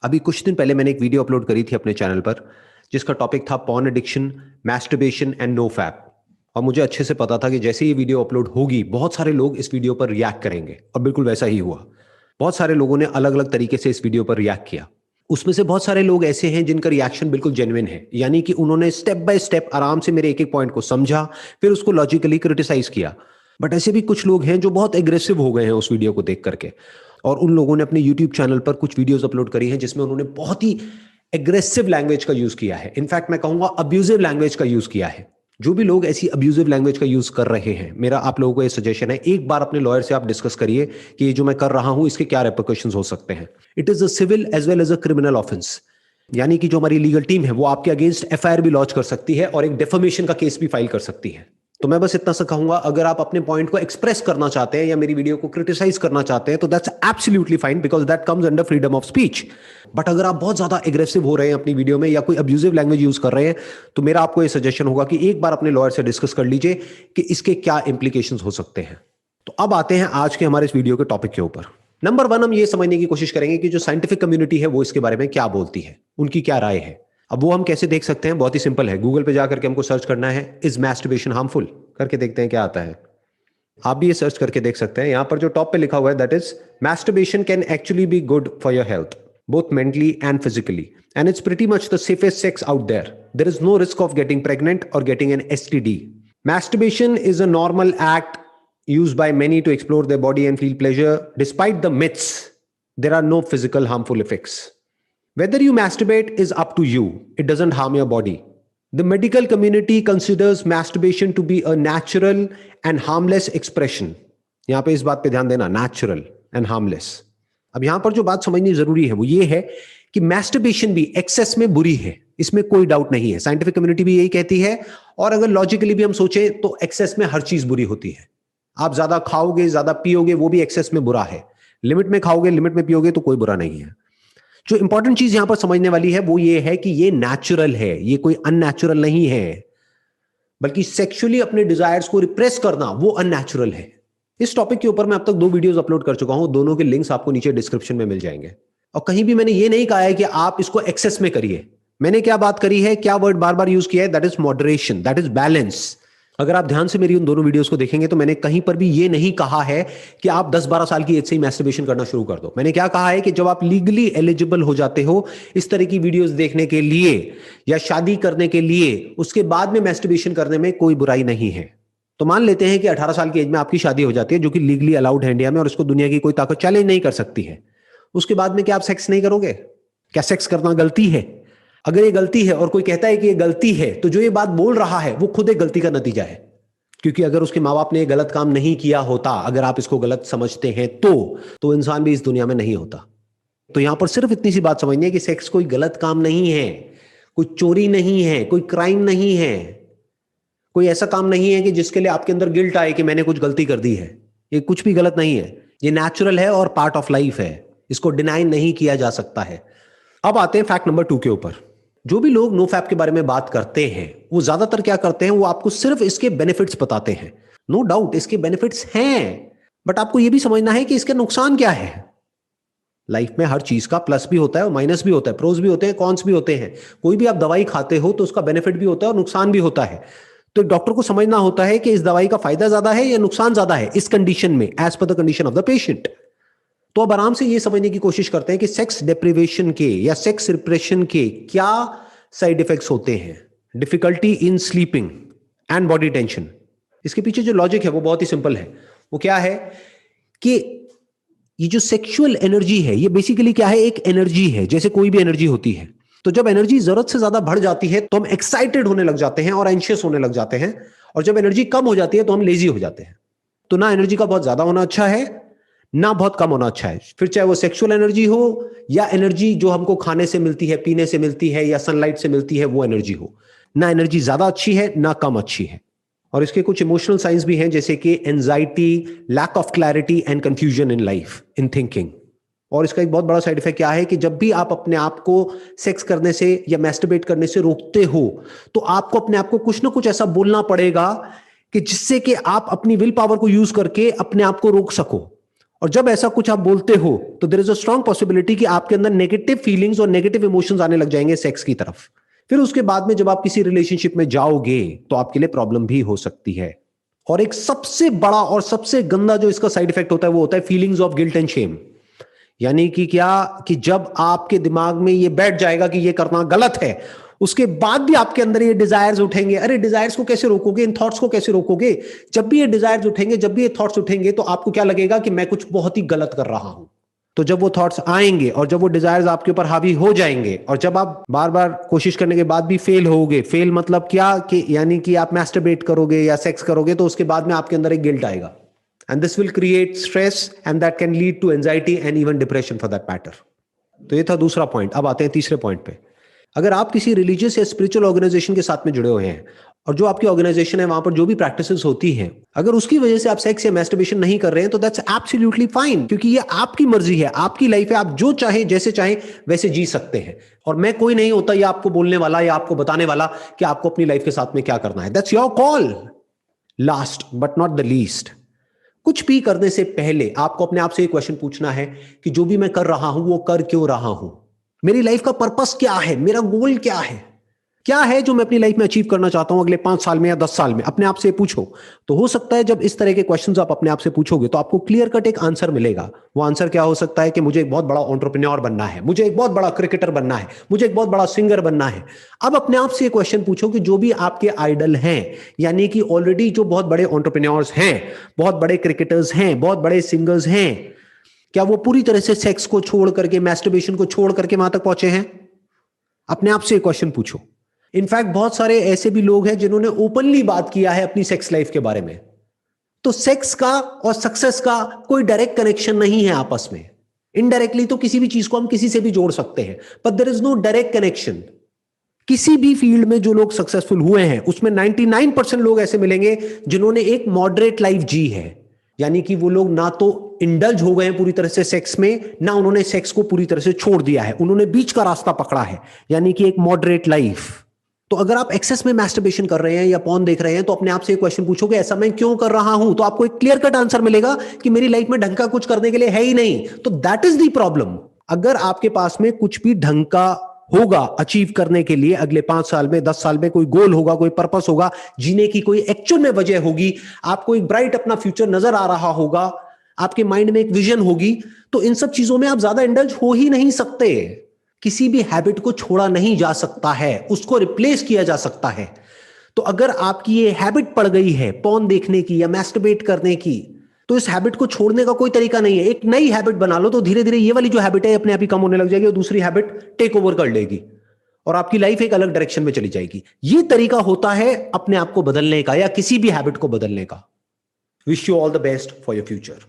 अभी कुछ दिन पहले मैंने एक वीडियो अपलोड करी थी अपने चैनल पर जिसका टॉपिक था porn addiction, masturbation and no fap. और मुझे अच्छे से पता था कि जैसे ये वीडियो अपलोड होगी बहुत सारे लोग इस वीडियो पर रिएक्ट करेंगे और बिल्कुल वैसा ही हुआ। बहुत सारे लोगों ने अलग अलग तरीके से इस वीडियो पर रिएक्ट किया। उसमें से बहुत सारे लोग ऐसे हैं जिनका रिएक्शन बिल्कुल जेन्युइन है, यानी कि उन्होंने स्टेप बाय स्टेप आराम से मेरे एक एक पॉइंट को समझा, फिर उसको लॉजिकली क्रिटिसाइज किया। बट ऐसे भी कुछ लोग हैं जो बहुत एग्रेसिव हो गए हैं उस वीडियो को देख करके, और उन लोगों ने अपने यूट्यूब चैनल पर कुछ वीडियोस अपलोड करी हैं जिसमें उन्होंने बहुत ही एग्रेसिव लैंग्वेज का यूज किया है। इनफैक्ट मैं कहूंगा अब्यूजिव लैंग्वेज का यूज किया है। जो भी लोग ऐसी अब्यूजिव लैंग्वेज का यूज कर रहे हैं, मेरा आप लोगों को यह सजेशन है, एक बार अपने लॉयर से आप डिस्कस करिए कि ये जो मैं कर रहा हूं इसके क्या रेपरकशंस हो सकते हैं। It is a civil as well as a criminal offence, यानी कि जो हमारी लीगल टीम है वो आपके अगेंस्ट एफआईआर भी लॉन्च कर सकती है और एक डेफेमेशन का केस भी फाइल कर सकती है। तो मैं बस इतना सा कहूंगा, अगर आप अपने पॉइंट को एक्सप्रेस करना चाहते हैं या मेरी वीडियो को क्रिटिसाइज करना चाहते हैं तो that's absolutely fine, because that comes under freedom of speech. But अगर आप बहुत ज्यादा एग्रेसिव हो रहे हैं अपनी वीडियो में या कोई अब्यूजिव लैंग्वेज यूज कर रहे हैं तो मेरा आपको यह सजेशन होगा कि एक बार अपने लॉयर से डिस्कस कर लीजिए कि इसके क्या इंप्लीकेशंस हो सकते हैं। तो अब आते हैं आज के हमारे इस वीडियो के टॉपिक के ऊपर। नंबर 1, हम ये समझने की कोशिश करेंगे कि जो साइंटिफिक कम्युनिटी है वो इसके बारे में क्या बोलती है, उनकी क्या राय है। अब वो हम कैसे देख सकते हैं? बहुत ही सिंपल है, गूगल पे जाकर के हमको सर्च करना है इज मैस्टरबेशन हार्मफुल, करके देखते हैं क्या आता है। आप भी ये सर्च करके देख सकते हैं। यहां पर जो टॉप पे लिखा हुआ है that is masturbation can actually be good for your health both mentally and physically, and it's pretty much the safest sex out there. There is no risk of getting pregnant or getting an STD. Masturbation is a normal act used by many to explore their body and feel pleasure. Despite the myths, there are no physical harmful effects. Whether you masturbate is up to you. It doesn't harm your body. The medical community considers masturbation to be a natural and harmless expression. यहां पे इस बात पे ध्यान देना, natural and harmless. अब यहां पर जो बात समझनी जरूरी है वो ये है कि मैस्टरबेशन भी एक्सेस में बुरी है, इसमें कोई डाउट नहीं है। साइंटिफिक कम्युनिटी भी यही कहती है, और अगर लॉजिकली भी हम सोचें तो एक्सेस में हर चीज बुरी होती है। आप ज्यादा खाओगे, ज्यादा पियोगे, वो भी एक्सेस में बुरा है। लिमिट में खाओगे, लिमिट में पियोगे तो कोई बुरा नहीं है। जो इंपॉर्टेंट चीज यहां पर समझने वाली है वो ये है कि ये नेचुरल है, ये कोई अननेचुरल नहीं है। बल्कि सेक्सुअली अपने डिजायर्स को रिप्रेस करना वो अननेचुरल है। इस टॉपिक के ऊपर मैं अब तक 2 वीडियोस अपलोड कर चुका हूं, दोनों के लिंक्स आपको नीचे डिस्क्रिप्शन में मिल जाएंगे। और कहीं भी मैंने ये नहीं कहा है कि आप इसको एक्सेस में करिए। मैंने क्या बात करी है, क्या वर्ड बार बार यूज किया है, that is moderation, that is balance. अगर आप ध्यान से मेरी उन दोनों वीडियोस को देखेंगे तो मैंने कहीं पर भी ये नहीं कहा है कि आप 10-12 साल की एज से ही मैस्टरबेशन करना शुरू कर दो। मैंने क्या कहा है कि जब आप लीगली एलिजिबल हो जाते हो इस तरह की वीडियोस देखने के लिए या शादी करने के लिए, उसके बाद में मैस्टरबेशन करने में कोई बुराई नहीं है। तो मान लेते हैं कि 18 साल की एज में आपकी शादी हो जाती है, जो कि लीगली अलाउड है इंडिया में, और इसको दुनिया की कोई ताकत चैलेंज नहीं कर सकती है। उसके बाद में क्या आप सेक्स नहीं करोगे? क्या सेक्स करना गलती है? अगर ये गलती है और कोई कहता है कि ये गलती है, तो जो ये बात बोल रहा है वो खुद एक गलती का नतीजा है। क्योंकि अगर उसके माँ बाप ने गलत काम नहीं किया होता, अगर आप इसको गलत समझते हैं तो इंसान भी इस दुनिया में नहीं होता। तो यहां पर सिर्फ इतनी सी बात समझनी है कि सेक्स कोई गलत काम नहीं है, कोई चोरी नहीं है, कोई क्राइम नहीं है, कोई ऐसा काम नहीं है कि जिसके लिए आपके अंदर गिल्ट आए कि मैंने कुछ गलती कर दी है। ये कुछ भी गलत नहीं है, ये नेचुरल है और पार्ट ऑफ लाइफ है, इसको डिनाई नहीं किया जा सकता है। अब आते हैं फैक्ट नंबर 2 के ऊपर। जो भी लोग नो फैप के बारे में बात करते हैं वो ज्यादातर क्या करते हैं, वो आपको सिर्फ इसके बेनिफिट्स बताते हैं। नो डाउट इसके बेनिफिट्स हैं, बट आपको यह भी समझना है कि इसके नुकसान क्या है। लाइफ में हर चीज का प्लस भी होता है और माइनस भी होता है, प्रोज भी होते हैं, कॉन्स भी होते हैं। कोई भी आप दवाई खाते हो तो उसका बेनिफिट भी होता है और नुकसान भी होता है। तो डॉक्टर को समझना होता है कि इस दवाई का फायदा ज्यादा है या नुकसान ज्यादा है इस कंडीशन में, as per the condition of the patient. तो अब आराम से ये समझने की कोशिश करते हैं कि सेक्स डिप्रिवेशन के या सेक्स रिप्रेशन के क्या साइड इफेक्ट्स होते हैं। Difficulty in sleeping and body tension. इसके पीछे जो लॉजिक है वो बहुत ही सिंपल है। वो क्या है कि ये जो सेक्सुअल एनर्जी है ये बेसिकली क्या है, एक एनर्जी है, जैसे कोई भी एनर्जी होती है। तो जब एनर्जी जरूरत से ज्यादा बढ़ जाती है तो हम एक्साइटेड होने लग जाते हैं और एंशियस होने लग जाते हैं, और जब एनर्जी कम हो जाती है तो हम लेजी हो जाते हैं। तो ना एनर्जी का बहुत ज्यादा होना अच्छा है, ना बहुत कम होना अच्छा है। फिर चाहे वो सेक्सुअल एनर्जी हो या एनर्जी जो हमको खाने से मिलती है, पीने से मिलती है या सनलाइट से मिलती है, वो एनर्जी हो। ना एनर्जी ज्यादा अच्छी है ना कम अच्छी है। और इसके कुछ इमोशनल साइंस भी हैं, जैसे कि anxiety, lack of clarity and confusion in life, in thinking. और इसका एक बहुत बड़ा साइड इफेक्ट क्या है कि जब भी आप अपने आप को सेक्स करने से या मैस्टरबेट करने से रोकते हो तो आपको अपने आप को कुछ ना कुछ ऐसा बोलना पड़ेगा कि जिससे कि आप अपनी विल पावर को यूज करके अपने आप को रोक सको। और जब ऐसा कुछ आप बोलते हो तो there is a strong possibility कि आपके अंदर नेगेटिव फीलिंग्स और नेगेटिव इमोशंस आने लग जाएंगे सेक्स की तरफ। फिर उसके बाद में जब आप किसी रिलेशनशिप में जाओगे तो आपके लिए प्रॉब्लम भी हो सकती है। और एक सबसे बड़ा और सबसे गंदा जो इसका साइड इफेक्ट होता है वो होता है feelings of guilt and Shem. यानी कि क्या कि जब आपके दिमाग में ये बैठ जाएगा कि ये करना गलत है, उसके बाद भी आपके अंदर ये डिजायर्स उठेंगे। अरे डिजायर्स को कैसे रोकोगे, इन थॉट्स को कैसे रोकोगे? जब भी ये डिजायर्स उठेंगे, जब भी ये थॉट्स उठेंगे तो आपको क्या लगेगा कि मैं कुछ बहुत ही गलत कर रहा हूं। तो जब वो थॉट्स आएंगे और जब वो डिजायर्स आपके ऊपर हावी हो जाएंगे और जब आप बार बार कोशिश करने के बाद भी फेल होगे, फेल मतलब क्या कि यानी कि आप मैस्टरबेट करोगे या सेक्स करोगे तो उसके बाद में आपके अंदर एक गिल्ट आएगा and this will create stress and that can lead to anxiety and even depression for that matter। तो ये था दूसरा पॉइंट। अब आते हैं तीसरे पॉइंट पे। अगर आप किसी रिलीजियस या स्पिरिचुअल ऑर्गेनाइजेशन के साथ में जुड़े हुए हैं और जो आपकी ऑर्गेनाइजेशन है वहां पर जो भी प्रैक्टिसेस होती हैं, अगर उसकी वजह से आप सेक्स या मैस्टरबेशन नहीं कर रहे हैं तो दैट्स एब्सोल्युटली फाइन, क्योंकि ये आपकी मर्जी है, आपकी लाइफ है, आप जो चाहें जैसे चाहें वैसे जी सकते हैं। और मैं कोई नहीं होता ये आपको बोलने वाला या आपको बताने वाला कि आपको अपनी लाइफ के साथ में क्या करना है। That's your call. Last but not the least, कुछ भी करने से पहले आपको अपने आप से एक क्वेश्चन पूछना है कि जो भी मैं कर रहा हूं वो कर क्यों रहा हूं? मेरी लाइफ का पर्पस क्या है? मेरा गोल क्या है जो मैं अपनी लाइफ में अचीव करना चाहता हूं अगले 5 साल में या 10 साल में? अपने आप से पूछो। तो हो सकता है जब इस तरह के क्वेश्चंस आप अपने आप से पूछोगे तो आपको क्लियर कट एक आंसर मिलेगा। वो आंसर क्या हो सकता है कि मुझे एक बहुत बड़ा एंटरप्रेन्योर बनना है, मुझे एक बहुत बड़ा क्रिकेटर बनना है, मुझे एक बहुत बड़ा सिंगर बनना है। अब अपने आप से एक क्वेश्चन पूछो कि जो भी आपके आइडल हैं, यानी कि ऑलरेडी जो बहुत बड़े एंटरप्रेन्योर्स हैं, बहुत बड़े क्रिकेटर्स हैं, बहुत बड़े सिंगर्स हैं, क्या वो पूरी तरह से सेक्स को छोड़ करके, मैस्टरबेशन को छोड़ करके वहां तक पहुंचे हैं? अपने आप से एक क्वेश्चन पूछो। इनफैक्ट बहुत सारे ऐसे भी लोग हैं जिन्होंने ओपनली बात किया है अपनी सेक्स लाइफ के बारे में। तो सेक्स का और सक्सेस का कोई डायरेक्ट कनेक्शन नहीं है आपस में। इनडायरेक्टली तो किसी भी चीज को हम किसी से भी जोड़ सकते हैं, but there is no direct connection. किसी भी फील्ड में जो लोग सक्सेसफुल हुए हैं उसमें 99% लोग ऐसे मिलेंगे जिन्होंने एक मॉडरेट लाइफ जी है। यानी कि वो लोग ना तो इंडल्ज हो गए हैं पूरी तरह से सेक्स में, ना उन्होंने सेक्स को पूरी तरह से छोड़ दिया है, उन्होंने बीच का रास्ता पकड़ा है, यानी कि एक मॉडरेट लाइफ। तो अगर आप एक्सेस में मैस्टरबेशन कर रहे हैं या पॉर्न देख रहे हैं तो अपने आप से एक क्वेश्चन पूछोगे ऐसा मैं क्यों कर रहा हूं? तो आपको एक क्लियर कट आंसर मिलेगा कि मेरी लाइफ में ढंग का कुछ करने के लिए है ही नहीं। तो दैट इज द प्रॉब्लम। अगर आपके पास में कुछ भी ढंग का होगा अचीव करने के लिए, अगले 5 साल में 10 साल में कोई गोल होगा, कोई पर्पस होगा, जीने की कोई एक्चुअल में वजह होगी, आपको एक ब्राइट अपना फ्यूचर नजर आ रहा होगा, आपके माइंड में एक विजन होगी, तो इन सब चीजों में आप ज्यादा इंडल्ज हो ही नहीं सकते। किसी भी हैबिट को छोड़ा नहीं जा सकता है, उसको रिप्लेस किया जा सकता है। तो अगर आपकी ये हैबिट पड़ गई है पॉर्न देखने की या मैस्टरबेट करने की, तो इस हैबिट को छोड़ने का कोई तरीका नहीं है। एक नई हैबिट बना लो तो धीरे धीरे ये वाली जो हैबिट है अपने आप ही कम होने लग जाएगी और दूसरी हैबिट टेक ओवर कर लेगी और आपकी लाइफ एक अलग डायरेक्शन में चली जाएगी। ये तरीका होता है अपने आप को बदलने का या किसी भी हैबिट को बदलने का। Wish you all the best for your future.